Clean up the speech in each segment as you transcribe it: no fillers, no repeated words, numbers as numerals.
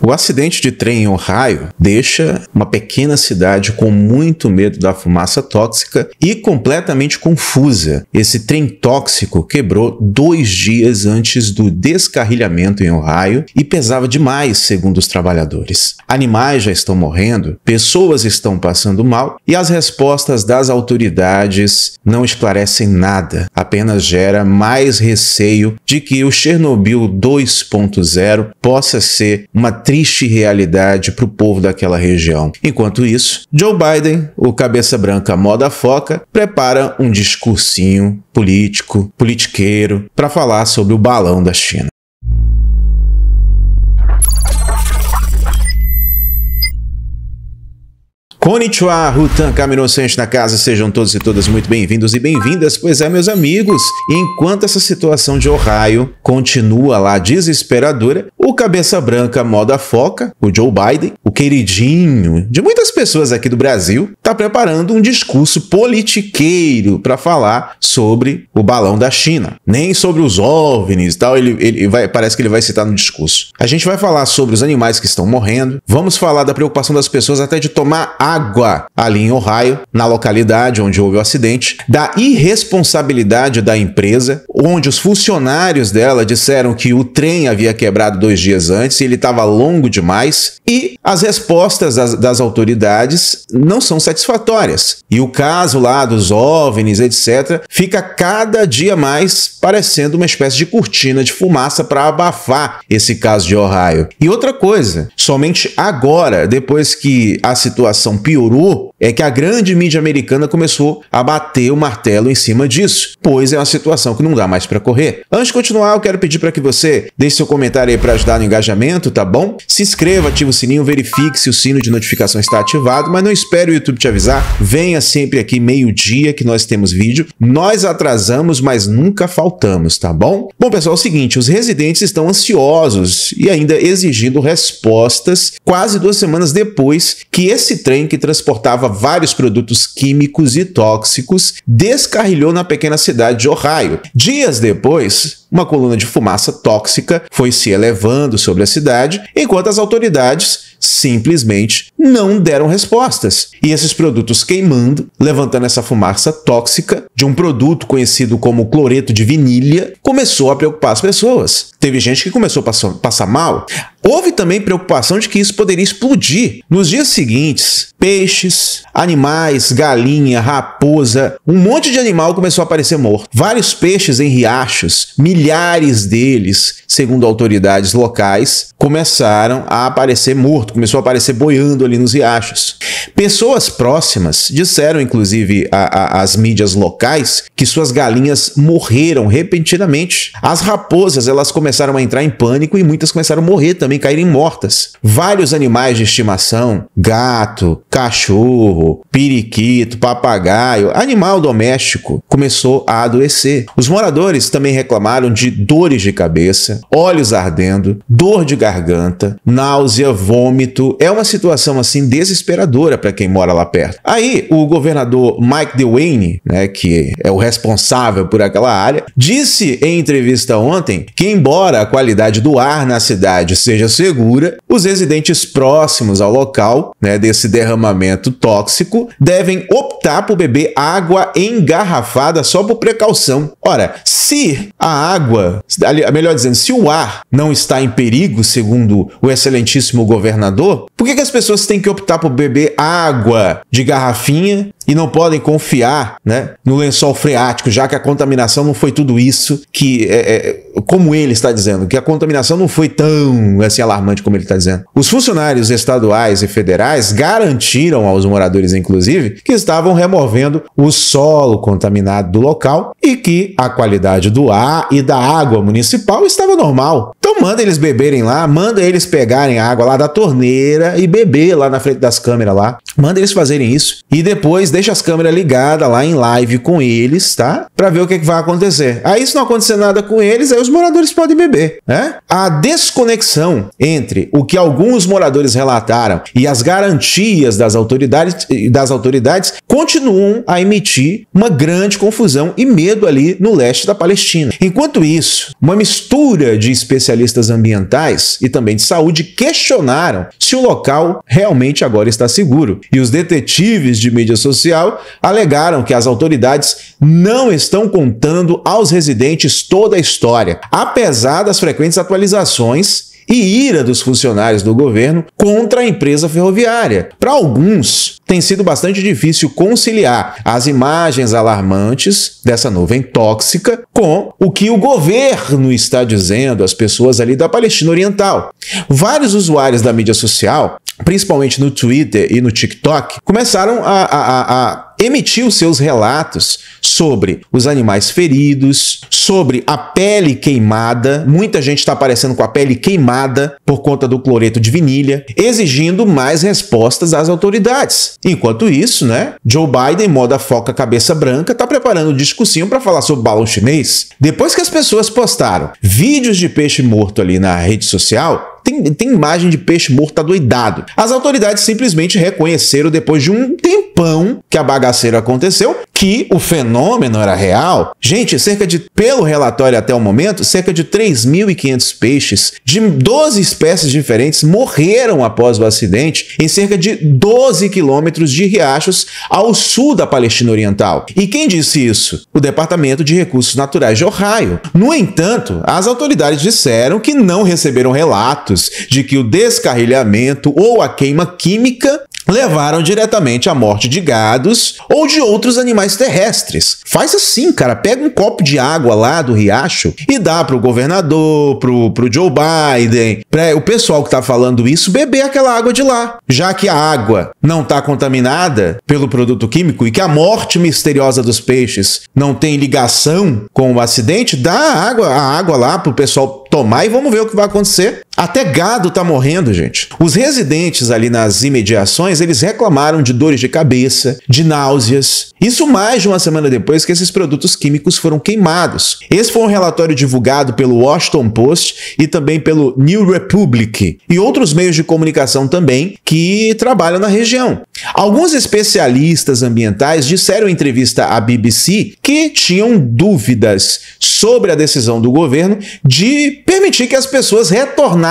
O acidente de trem em Ohio deixa uma pequena cidade com muito medo da fumaça tóxica e completamente confusa. Esse trem tóxico quebrou 2 dias antes do descarrilhamento em Ohio e pesava demais, segundo os trabalhadores. Animais já estão morrendo, pessoas estão passando mal e as respostas das autoridades não esclarecem nada, apenas gera mais receio de que o Chernobyl 2.0 possa ser uma triste realidade para o povo daquela região. Enquanto isso, Joe Biden, o cabeça branca moda foca, prepara um discursinho politiqueiro, para falar sobre o balão da China. Konnichiwa, Rutan Kami-no-Senshi na casa, sejam todos e todas muito bem-vindos e bem-vindas, pois é, meus amigos, enquanto essa situação de Ohio continua lá desesperadora, o cabeça branca moda foca, o Joe Biden, o queridinho de muitas pessoas aqui do Brasil, está preparando um discurso politiqueiro para falar sobre o balão da China, nem sobre os OVNIs e tal, parece que ele vai citar no discurso. A gente vai falar sobre os animais que estão morrendo, vamos falar da preocupação das pessoas até de tomar água ali em Ohio, na localidade onde houve o acidente, da irresponsabilidade da empresa, onde os funcionários dela disseram que o trem havia quebrado 2 dias antes e ele estava longo demais, e as respostas das autoridades não são satisfatórias. E o caso lá dos OVNIs, etc., fica cada dia mais parecendo uma espécie de cortina de fumaça para abafar esse caso de Ohio. E outra coisa, somente agora, depois que a situação piorou, é que a grande mídia americana começou a bater o martelo em cima disso, pois é uma situação que não dá mais para correr. Antes de continuar, eu quero pedir para que você deixe seu comentário aí para ajudar no engajamento, tá bom? Se inscreva, ative o sininho, verifique se o sino de notificação está ativado, mas não espere o YouTube te avisar. Venha sempre aqui meio-dia que nós temos vídeo. Nós atrasamos, mas nunca faltamos, tá bom? Bom, pessoal, é o seguinte, os residentes estão ansiosos e ainda exigindo respostas quase 2 semanas depois que esse trem que transportava vários produtos químicos e tóxicos descarrilhou na pequena cidade de Ohio. Dias depois, uma coluna de fumaça tóxica foi se elevando sobre a cidade, enquanto as autoridades simplesmente não deram respostas. E esses produtos queimando, levantando essa fumaça tóxica de um produto conhecido como cloreto de vinília, começou a preocupar as pessoas. Teve gente que começou a passar mal. Houve também preocupação de que isso poderia explodir. Nos dias seguintes, peixes, animais, galinha, raposa, um monte de animal começou a aparecer morto. Vários peixes em riachos, milhares deles, segundo autoridades locais, começaram a aparecer mortos, começou a aparecer boiando ali nos riachos. Pessoas próximas disseram, inclusive, às mídias locais, que suas galinhas morreram repentinamente. As raposas, elas começaram a entrar em pânico e muitas começaram a morrer também, caírem mortas. Vários animais de estimação, gato, cachorro, periquito, papagaio, animal doméstico, começou a adoecer. Os moradores também reclamaram de dores de cabeça, olhos ardendo, dor de garganta, náusea, vômito. É uma situação assim desesperadora para quem mora lá perto. Aí o governador Mike DeWine, que é o responsável por aquela área, disse em entrevista ontem que, embora a qualidade do ar na cidade seja segura, os residentes próximos ao local desse derramamento tóxico devem optar por beber água engarrafada só por precaução. Ora, se a água, melhor dizendo, se o ar não está em perigo, segundo o excelentíssimo governador, por que as pessoas têm que optar por beber água de garrafinha e não podem confiar no lençol freático, já que a contaminação não foi tudo isso que, como ele está dizendo, que a contaminação não foi tão assim alarmante como ele está dizendo. Os funcionários estaduais e federais garantiram aos moradores, inclusive, que estavam removendo o solo contaminado do local e que a qualidade do ar e da água municipal estava normal. Então manda eles beberem lá, manda eles pegarem a água lá da torneira e beber lá na frente das câmeras lá. Manda eles fazerem isso e depois deixa as câmeras ligadas lá em live com eles, tá? Pra ver o que vai acontecer. Aí, se não acontecer nada com eles, aí os moradores podem beber, né? A desconexão entre o que alguns moradores relataram e as garantias das autoridades continuam a emitir uma grande confusão e medo ali no leste da Palestina. Enquanto isso, uma mistura de especialistas ambientais e também de saúde questionaram se o local realmente agora está seguro. E os detetives de mídia social alegaram que as autoridades não estão contando aos residentes toda a história, apesar das frequentes atualizações e ira dos funcionários do governo contra a empresa ferroviária. Para alguns, tem sido bastante difícil conciliar as imagens alarmantes dessa nuvem tóxica com o que o governo está dizendo às pessoas ali da Palestina Oriental. Vários usuários da mídia social, principalmente no Twitter e no TikTok, começaram a emitiu seus relatos sobre os animais feridos, sobre a pele queimada. Muita gente está aparecendo com a pele queimada por conta do cloreto de vinilha, exigindo mais respostas às autoridades. Enquanto isso, né, Joe Biden, moda foca cabeça branca, está preparando um discursinho para falar sobre o balão chinês. Depois que as pessoas postaram vídeos de peixe morto ali na rede social, tem imagem de peixe morto adoidado. As autoridades simplesmente reconheceram, depois de um tempão que a bagaceira aconteceu, que o fenômeno era real. Gente, pelo relatório até o momento, cerca de 3.500 peixes de 12 espécies diferentes morreram após o acidente em cerca de 12 quilômetros de riachos ao sul da Palestina Oriental. E quem disse isso? O Departamento de Recursos Naturais de Ohio. No entanto, as autoridades disseram que não receberam relatos de que o descarrilhamento ou a queima química levaram diretamente à morte de gados ou de outros animais terrestres. Faz assim, cara, pega um copo de água lá do riacho e dá pro governador, pro Joe Biden, para o pessoal que tá falando isso beber aquela água de lá. Já que a água não tá contaminada pelo produto químico e que a morte misteriosa dos peixes não tem ligação com o acidente, dá a água lá pro pessoal tomar e vamos ver o que vai acontecer. Até gado tá morrendo, gente. Os residentes ali nas imediações, eles reclamaram de dores de cabeça, de náuseas. Isso mais de uma semana depois que esses produtos químicos foram queimados. Esse foi um relatório divulgado pelo Washington Post e também pelo New Republic e outros meios de comunicação também que trabalham na região. Alguns especialistas ambientais disseram em entrevista à BBC que tinham dúvidas sobre a decisão do governo de permitir que as pessoas retornassem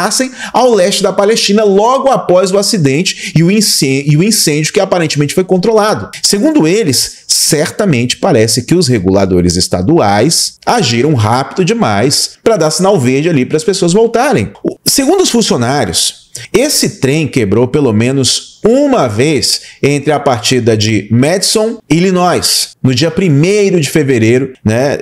ao leste da Palestina logo após o acidente e o incêndio que aparentemente foi controlado. Segundo eles, certamente parece que os reguladores estaduais agiram rápido demais para dar sinal verde ali para as pessoas voltarem. Segundo os funcionários, esse trem quebrou pelo menos uma vez entre a partida de Madison, Illinois, no dia 1º de fevereiro, né,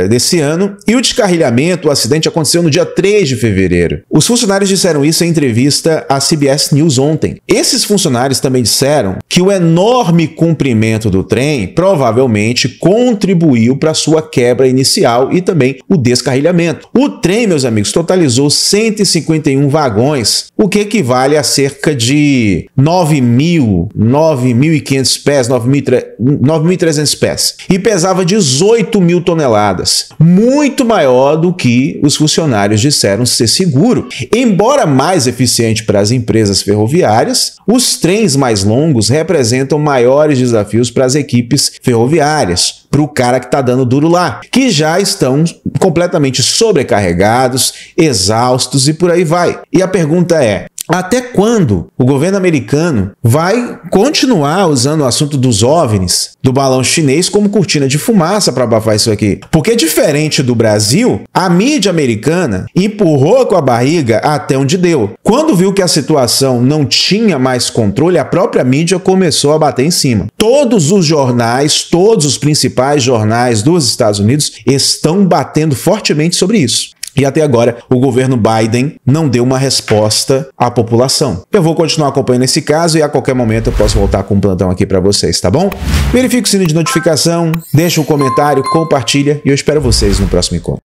desse ano, e o descarrilhamento, o acidente aconteceu no dia 3 de fevereiro. Os funcionários disseram isso em entrevista à CBS News ontem. Esses funcionários também disseram que o enorme comprimento do trem provavelmente contribuiu para sua quebra inicial e também o descarrilhamento. O trem, meus amigos, totalizou 151 vagões, o que equivale a cerca de 9.500 pés, 9.300 pés, e pesava 18.000 toneladas, muito maior do que os funcionários disseram ser seguro. Embora mais eficiente para as empresas ferroviárias, os trens mais longos representam maiores desafios para as equipes ferroviárias, para o cara que está dando duro lá, que já estão completamente sobrecarregados, exaustos e por aí vai. E a pergunta é: até quando o governo americano vai continuar usando o assunto dos OVNIs, do balão chinês, como cortina de fumaça para abafar isso aqui? Porque, diferente do Brasil, a mídia americana empurrou com a barriga até onde deu. Quando viu que a situação não tinha mais controle, a própria mídia começou a bater em cima. Todos os jornais, todos os principais jornais dos Estados Unidos estão batendo fortemente sobre isso. E até agora, o governo Biden não deu uma resposta à população. Eu vou continuar acompanhando esse caso e a qualquer momento eu posso voltar com um plantão aqui para vocês, tá bom? Verifique o sino de notificação, deixa um comentário, compartilha e eu espero vocês no próximo encontro.